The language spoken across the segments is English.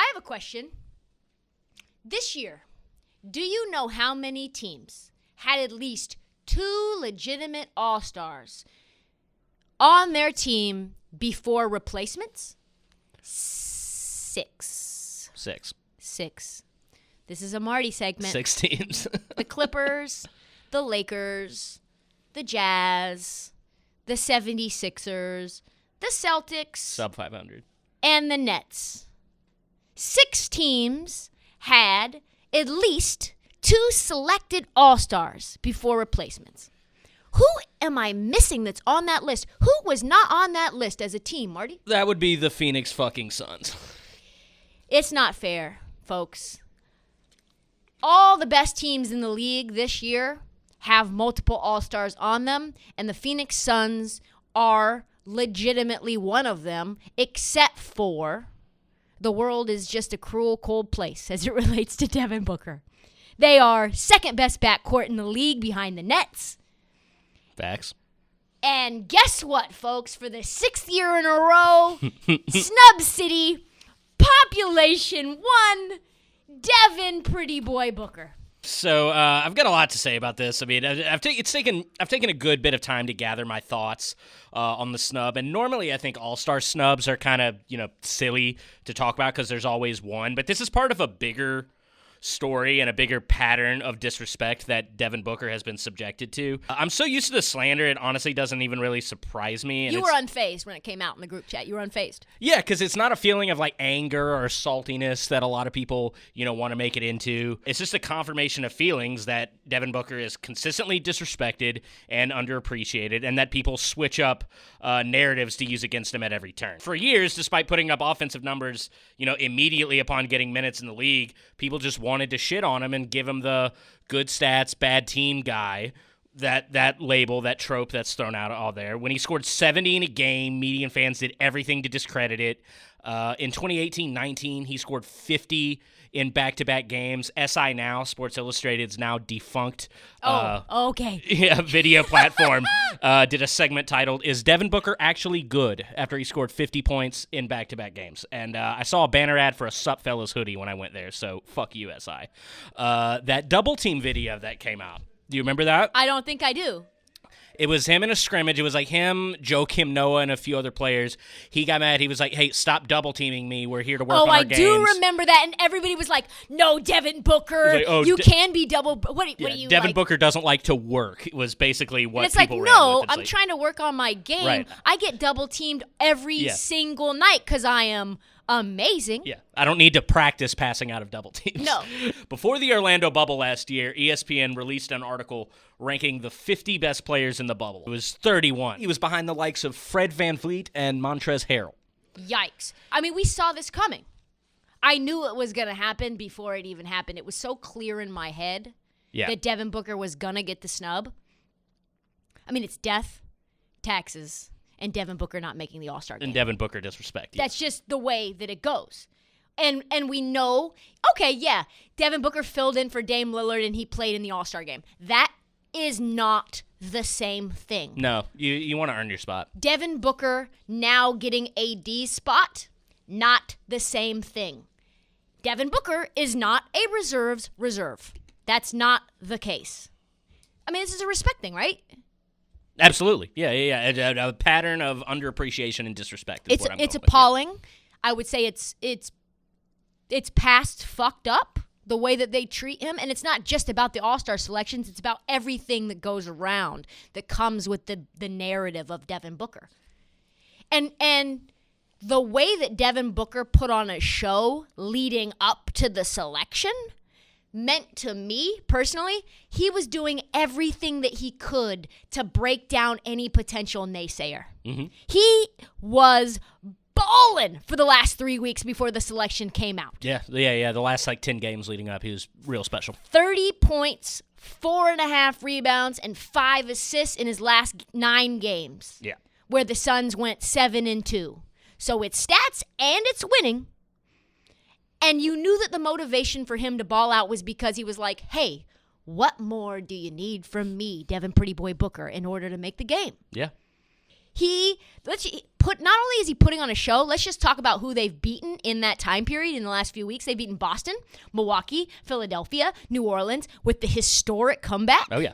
I have a question. This year, do you know how many teams had at least 2 legitimate All-Stars on their team before replacements? 6. 6. This is a Marty segment. 6 teams. The Clippers, the Lakers, the Jazz, the 76ers, the Celtics. Sub 500. And the Nets. 6 teams had at least 2 selected All-Stars before replacements. Who am I missing that's on that list? Who was not on that list as a team, Marty? That would be the Phoenix fucking Suns. It's not fair, folks. All the best teams in the league this year have multiple All-Stars on them, and the Phoenix Suns are legitimately one of them, except for the world is just a cruel, cold place as it relates to Devin Booker. They are second best backcourt in the league behind the Nets. Facts. And guess what, folks? For the 6th year in a row, Snub City, population 1, Devin Pretty Boy Booker. So I've got a lot to say about this. I mean, I've taken a good bit of time to gather my thoughts on the snub. And normally I think all-star snubs are kind of, silly to talk about because there's always one. But this is part of a bigger story and a bigger pattern of disrespect that Devin Booker has been subjected to. I'm so used to the slander, it honestly doesn't even really surprise me. And you were unfazed when it came out in the group chat. You were unfazed. Yeah, because it's not a feeling of like anger or saltiness that a lot of people, want to make it into. It's just a confirmation of feelings that Devin Booker is consistently disrespected and underappreciated, and that people switch up narratives to use against him at every turn. For years, despite putting up offensive numbers, immediately upon getting minutes in the league, people just wanted to shit on him and give him the good stats, bad team guy, that label, that trope that's thrown out all there. When he scored 70 in a game, media and fans did everything to discredit it. In 2018-19, he scored 50 in back-to-back games. SI Now, Sports Illustrated's now defunct video platform, did a segment titled, "Is Devin Booker Actually Good?" after he scored 50 points in back-to-back games. And I saw a banner ad for a Sup Fellas hoodie when I went there, so fuck you, SI. That double team video that came out. Do you remember that? I don't think I do. It was him in a scrimmage. It was like him, Joe Kim Noah, and a few other players. He got mad. He was like, hey, stop double-teaming me. We're here to work on our games. Oh, I do remember that. And everybody was like, no, Devin Booker, like, you can be double. What are you Devin like? Booker doesn't like to work. It was basically what it's people like, ran no, with. It's I'm trying to work on my game. Right. I get double-teamed every single night because I am amazing. Yeah, I don't need to practice passing out of double teams. No. Before the Orlando bubble last year, ESPN released an article ranking the 50 best players in the bubble. It was 31. He was behind the likes of Fred VanVleet and Montrezl Harrell. Yikes. I mean, we saw this coming. I knew it was going to happen before it even happened. It was so clear in my head that Devin Booker was going to get the snub. I mean, it's death, taxes, and Devin Booker not making the All-Star game. And Devin Booker disrespect. That's just the way that it goes. And we know, Devin Booker filled in for Dame Lillard and he played in the All-Star game. That is not the same thing. No, you want to earn your spot. Devin Booker now getting AD's spot, not the same thing. Devin Booker is not a reserve's reserve. That's not the case. I mean, this is a respect thing, right? Absolutely. Yeah. A pattern of underappreciation and disrespect is what I'm It's going appalling. with. I would say it's past fucked up, the way that they treat him. And it's not just about the All-Star selections. It's about everything that goes around that comes with the narrative of Devin Booker. And the way that Devin Booker put on a show leading up to the selection meant to me, personally, he was doing everything that he could to break down any potential naysayer. Mm-hmm. He was balling for the last 3 weeks before the selection came out. Yeah. The last 10 games leading up, he was real special. 30 points, 4.5 rebounds, and 5 assists in his last 9 games. Yeah. Where the Suns went 7-2. So it's stats and it's winning. And you knew that the motivation for him to ball out was because he was like, hey, what more do you need from me, Devin Pretty Boy Booker, in order to make the game? Yeah. He not only is he putting on a show, let's just talk about who they've beaten in that time period in the last few weeks. They've beaten Boston, Milwaukee, Philadelphia, New Orleans with the historic comeback. Oh, yeah.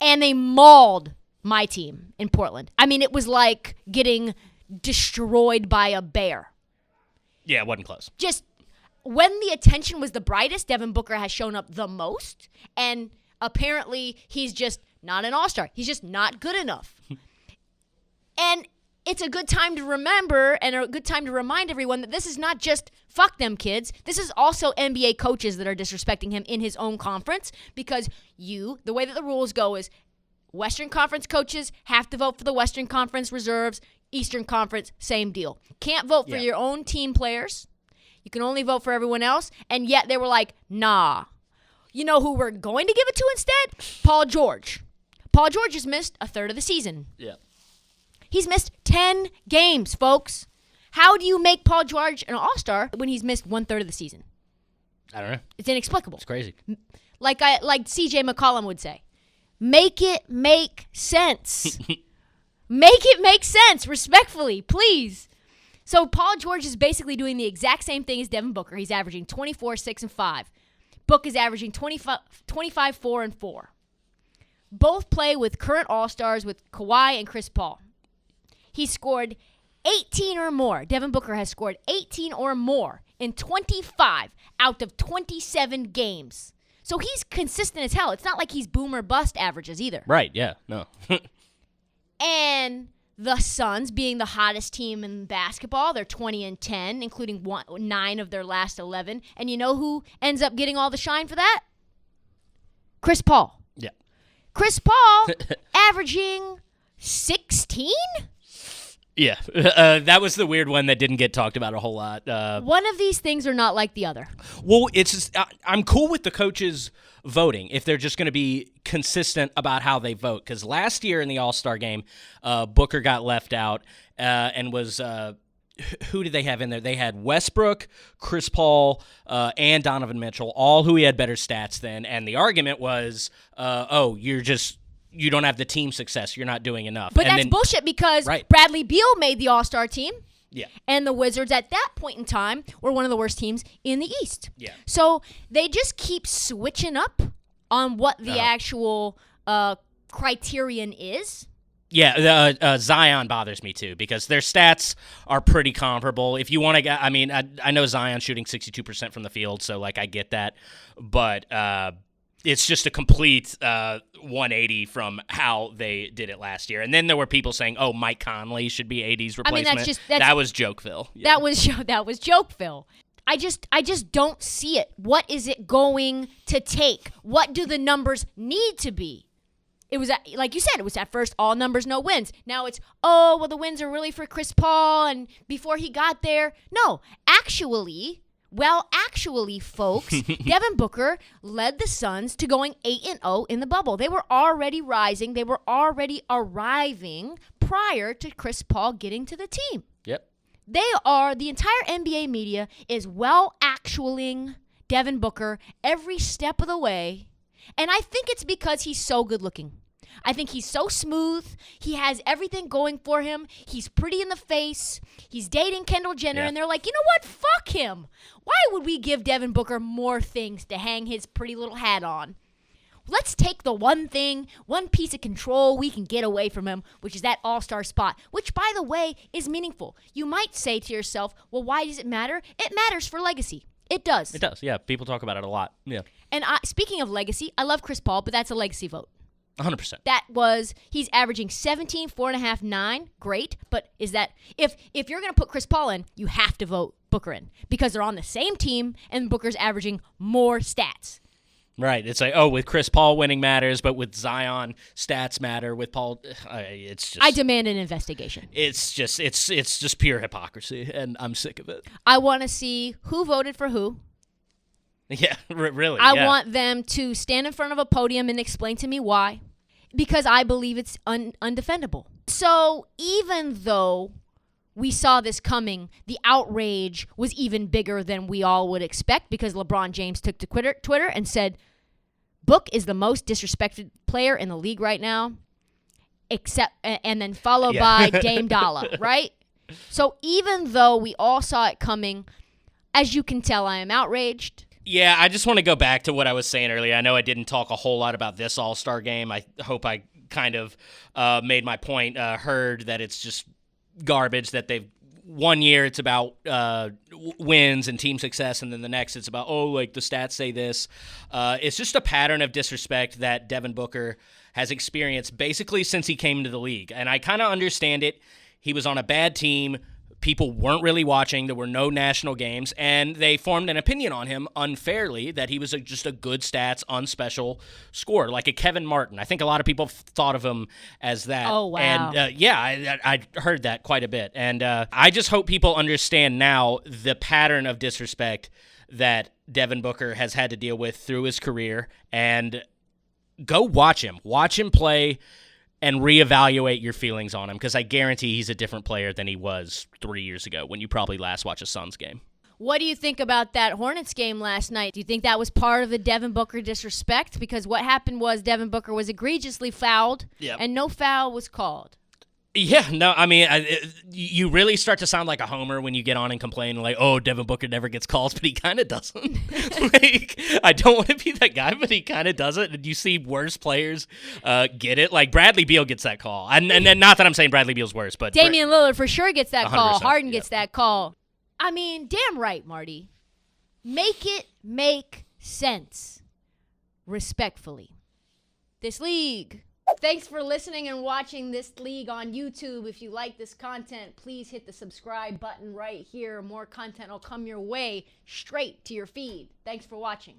And they mauled my team in Portland. I mean, it was like getting destroyed by a bear. Yeah, it wasn't close. Just when the attention was the brightest, Devin Booker has shown up the most. And apparently he's just not an all-star. He's just not good enough. And it's a good time to remember and a good time to remind everyone that this is not just fuck them kids. This is also NBA coaches that are disrespecting him in his own conference, because the way that the rules go is Western Conference coaches have to vote for the Western Conference reserves. Eastern Conference, same deal. Can't vote for your own team players. You can only vote for everyone else. And yet they were like, nah. You know who we're going to give it to instead? Paul George. Paul George has missed a third of the season. Yeah. He's missed 10 games, folks. How do you make Paul George an all-star when he's missed 1/3 of the season? I don't know. It's inexplicable. It's crazy. Like CJ McCollum would say, make it make sense. Make it make sense, respectfully, please. So Paul George is basically doing the exact same thing as Devin Booker. He's averaging 24, 6, and 5. Book is averaging 25, 4, and 4. Both play with current all-stars with Kawhi and Chris Paul. He scored 18 or more. Devin Booker has scored 18 or more in 25 out of 27 games. So he's consistent as hell. It's not like he's boom or bust averages either. Right, yeah, no. And the Suns, being the hottest team in basketball, they're 20-10, including 9 of their last 11. And you know who ends up getting all the shine for that? Chris Paul. Yeah. Chris Paul averaging 16? Yeah, that was the weird one that didn't get talked about a whole lot. One of these things are not like the other. Well, it's just, I'm cool with the coaches voting if they're just going to be consistent about how they vote. Because last year in the All-Star game, Booker got left out and was who did they have in there? They had Westbrook, Chris Paul, and Donovan Mitchell, all who he had better stats than. And the argument was, you don't have the team success. You're not doing enough. But that's bullshit, because Bradley Beal made the All-Star team. Yeah. And the Wizards at that point in time were one of the worst teams in the East. Yeah. So they just keep switching up on what the actual criterion is. Yeah, Zion bothers me too, because their stats are pretty comparable. If you want to get, I mean, I know Zion's shooting 62% from the field, so like I get that, but it's just a complete 180 from how they did it last year. And then there were people saying, "Oh, Mike Conley should be AD's replacement." I mean, that was Jokeville. Yeah. That was Jokeville. I just don't see it. What is it going to take? What do the numbers need to be? It was, like you said, it was at first all numbers, no wins. Now it's, the wins are really for Chris Paul, and before he got there. No, actually, folks, Devin Booker led the Suns to going 8-0 in the bubble. They were already rising. They were already arriving prior to Chris Paul getting to the team. Yep. The entire NBA media is actualing Devin Booker every step of the way. And I think it's because he's so good looking. I think he's so smooth. He has everything going for him. He's pretty in the face. He's dating Kendall Jenner, and they're like, you know what? Fuck him. Why would we give Devin Booker more things to hang his pretty little hat on? Let's take the one piece of control we can get away from him, which is that all-star spot, which, by the way, is meaningful. You might say to yourself, well, why does it matter? It matters for legacy. It does. It does, yeah. People talk about it a lot. Yeah. And speaking of legacy, I love Chris Paul, but that's a legacy vote. 100%. He's averaging 17, 4.5, 9. Great. But is that, if you're going to put Chris Paul in, you have to vote Booker in, because they're on the same team and Booker's averaging more stats. Right. It's like, with Chris Paul winning matters, but with Zion, stats matter. With Paul, it's just... I demand an investigation. It's just pure hypocrisy, and I'm sick of it. I want to see who voted for who. Yeah, really. I want them to stand in front of a podium and explain to me why, because I believe it's undefendable. So even though we saw this coming, the outrage was even bigger than we all would expect, because LeBron James took to Twitter and said, Book is the most disrespected player in the league right now. except and then followed Yeah. by Dame Dollar, right? So even though we all saw it coming, as you can tell, I am outraged. Yeah, I just want to go back to what I was saying earlier. I know I didn't talk a whole lot about this All-Star game. I hope I kind of made my point heard, that it's just garbage, that they've 1 year it's about wins and team success, and then the next it's about, like the stats say this. It's just a pattern of disrespect that Devin Booker has experienced basically since he came into the league. And I kind of understand it. He was on a bad team. People weren't really watching. There were no national games, and they formed an opinion on him unfairly that he was just a good stats, unspecial scorer, like a Kevin Martin. I think a lot of people thought of him as that. Oh, wow. And I heard that quite a bit. And I just hope people understand now the pattern of disrespect that Devin Booker has had to deal with through his career, and go watch him. Watch him play and reevaluate your feelings on him, because I guarantee he's a different player than he was 3 years ago when you probably last watched a Suns game. What do you think about that Hornets game last night? Do you think that was part of the Devin Booker disrespect? Because what happened was Devin Booker was egregiously fouled, and no foul was called. Yeah, no, I mean, you really start to sound like a homer when you get on and complain, like, Devin Booker never gets calls, but he kind of doesn't. Like, I don't want to be that guy, but he kind of doesn't. And you see worse players get it. Like, Bradley Beal gets that call. And then, not that I'm saying Bradley Beal's worse, but Damian Lillard for sure gets that call. Harden yep. gets that call. I mean, damn right, Marty. Make it make sense. Respectfully. This league. Thanks for listening and watching This League on YouTube. If you like this content, please hit the subscribe button right here. More content will come your way straight to your feed. Thanks for watching.